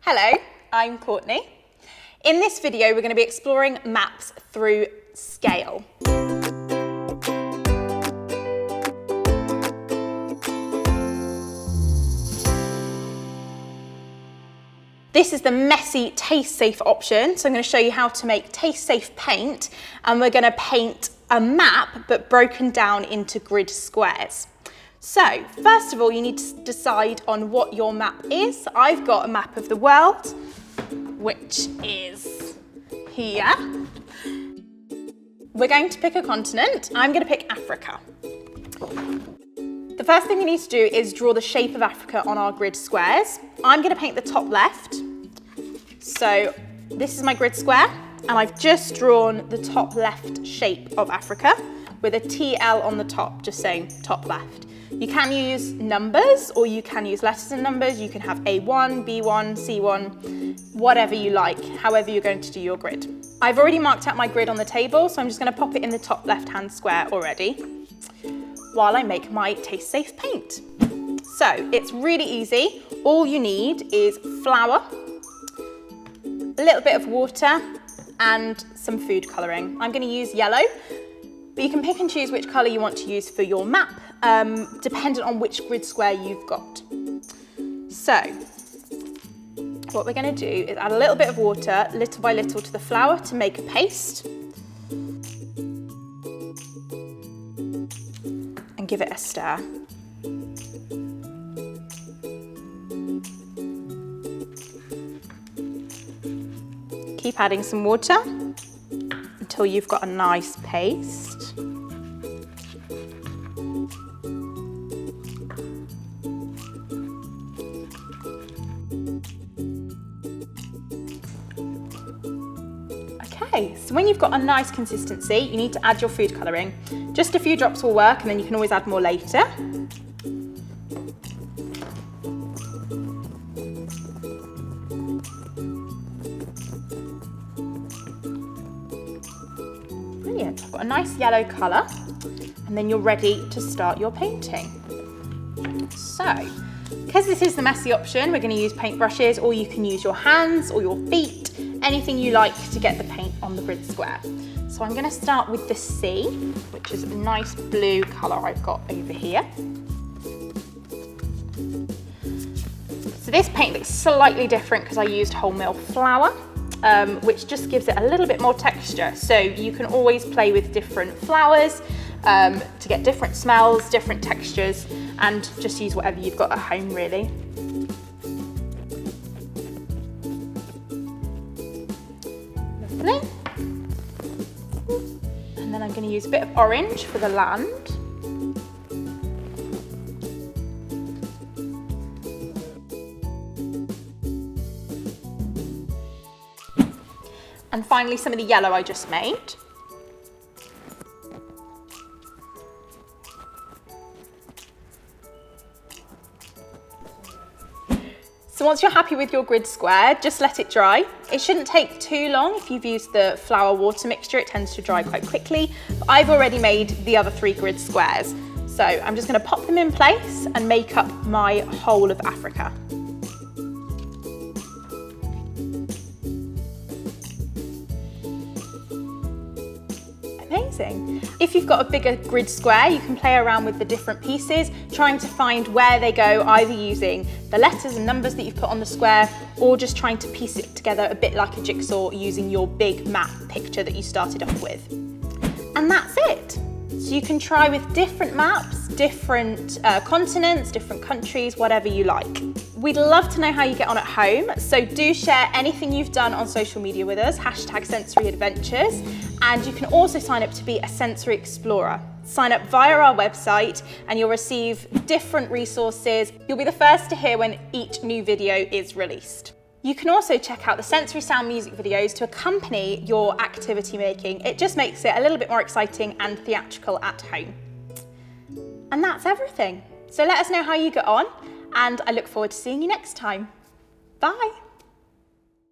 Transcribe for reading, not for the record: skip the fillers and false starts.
Hello, I'm Courtney. In this video, we're going to be exploring maps through scale. This is the messy, taste-safe option. So I'm going to show you how to make taste-safe paint, and we're going to paint a map, but broken down into grid squares. So first of all, you need to decide on what your map is. I've got a map of the world, which is here. We're going to pick a continent. I'm going to pick Africa. The first thing we need to do is draw the shape of Africa on our grid squares. I'm going to paint the top left. So this is my grid square, and I've just drawn the top left shape of Africa with a TL on the top, just saying top left. You can use numbers, or you can use letters and numbers. You can have A1, B1, C1, whatever you like, however you're going to do your grid. I've already marked out my grid on the table, so I'm just going to pop it in the top left-hand square already while I make my taste-safe paint. So it's really easy. All you need is flour, a little bit of water, and some food colouring. I'm going to use yellow, but you can pick and choose which colour you want to use for your map, dependent on which grid square you've got. So what we're going to do is add a little bit of water, little by little, to the flour to make a paste, and give it a stir. Keep adding some water until you've got a nice paste. Okay, so when you've got a nice consistency, you need to add your food colouring. Just a few drops will work, and then you can always add more later. Brilliant, I've got a nice yellow colour, and then you're ready to start your painting. So, because this is the messy option, we're going to use paintbrushes, or you can use your hands or your feet, anything you like to get the paint on the grid square. So I'm going to start with the sea, which is a nice blue colour I've got over here. So this paint looks slightly different because I used wholemeal flour, which just gives it a little bit more texture. So you can always play with different flours to get different smells, different textures, and just use whatever you've got at home, really. Lovely. And then I'm going to use a bit of orange for the land. And finally, some of the yellow I just made. So once you're happy with your grid square, just let it dry. It shouldn't take too long if you've used the flour water mixture. It tends to dry quite quickly. But I've already made the other 3 grid squares. So I'm just going to pop them in place and make up my whole of Africa. Amazing. If you've got a bigger grid square, you can play around with the different pieces, trying to find where they go, either using the letters and numbers that you've put on the square, or just trying to piece it together a bit like a jigsaw using your big map picture that you started off with. And that's it. So you can try with different maps, different continents, different countries, whatever you like. We'd love to know how you get on at home, so do share anything you've done on social media with us, #SensoryAdventures, and you can also sign up to be a sensory explorer. Sign up via our website and you'll receive different resources. You'll be the first to hear when each new video is released. You can also check out the sensory sound music videos to accompany your activity making. It just makes it a little bit more exciting and theatrical at home. And that's everything. So let us know how you get on, and I look forward to seeing you next time. Bye.